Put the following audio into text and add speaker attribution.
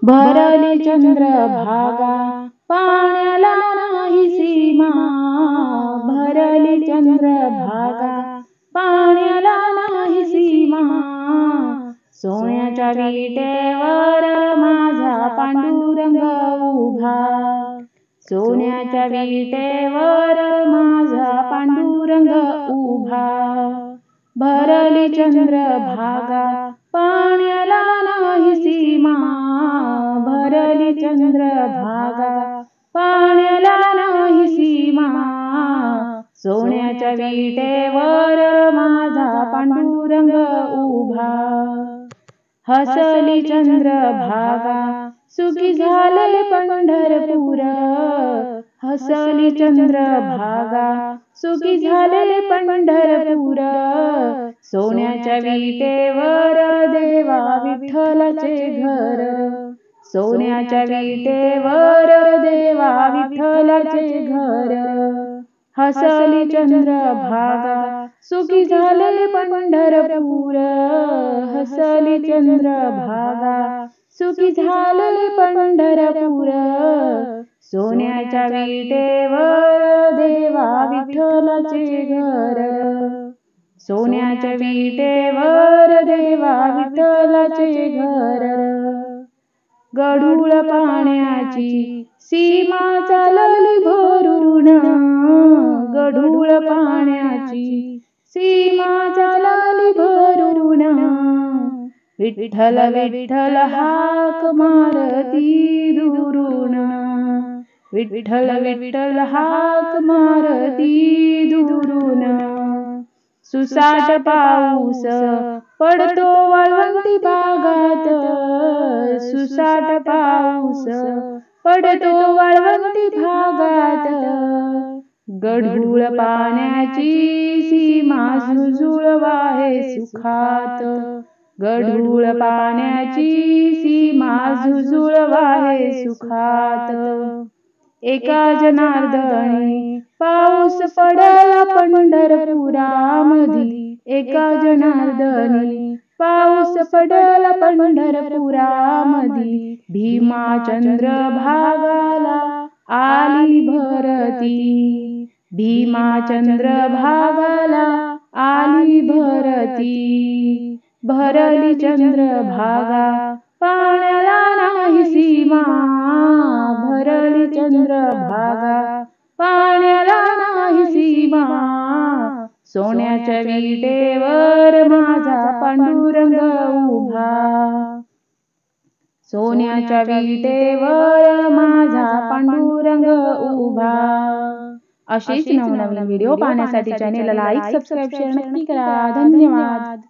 Speaker 1: भरली चंद्रभागा पाण्याला नाही सीमा, भरली चंद्रभागा पाण्याला नाही सीमा। सोन्याच्या विटेवर माझा पांडुरंग उभा, सोन्याच्या विटेवर माझा पांडुरंग उभा। भरली चंद्रभागा पाण्याला नाही सीमा, भरली चंद्रभागा पाण्याला नाही सीमा। सोन्याच्या विटेवर माझा पांडुरंग उभा। हसली चंद्रभागा सुखी झाले पंढरपूर, हसली चंद्रभागा सुखी झाले पंढरपूर। सोन्याच्या विटेवर देवा विठ्ठलाचे घर, सोन्याच्या विटेवर देवा विठ्ठलाचे घर। हसली चंद्रभागा सुखी झाले पंढरपूर, हसली चंद्रभागा सुखी झाले पंढरपूर। सोन्याच्या विटेवर देवा विठ्ठलाचे घर, सोन्याच्या विटेवर देवा विठ्ठलाचे घर। गढूळ पाण्याची सीमा चालली भरून, गढूळ पाण्याची सीमा चालली भरून। विठ्ठल विठ्ठल हाक मारती दुरून, विठ्ठल विठ्ठल हाक मारती दुरून। सुसाट पाऊस पडतो वाळवंटी भागात, सुसाट पाऊस पडतो वाळवंटी भागात। गढूळ पाण्याची सीमा झुळझुळ वाहे सुखात, गढूळ पाण्याची सीमा झुळझुळ वाहे सुखात। एका जनार्दनी पाऊस पडला पंढरपुरामधी, एका जनार्दनी पाऊस पडला पंढरपुरामधी। भीमा चंद्रभागाला आली भरती, भीमा चंद्रभागाला आली भरती। भरली चंद्रभागा पाण्याला नाही सीमा, भरली चंद्रभागा पाण्याला नाही सीमा। सोन्याच्या विटेवर माझा पांडुरंग उभा, सोन्याच्या विटेवर माझा पांडुरंग उभा। अशीच नवनवीन व्हिडिओ पाहण्यासाठी चॅनेलला लाईक, सबस्क्राईब, शेअर नक्की करा। धन्यवाद।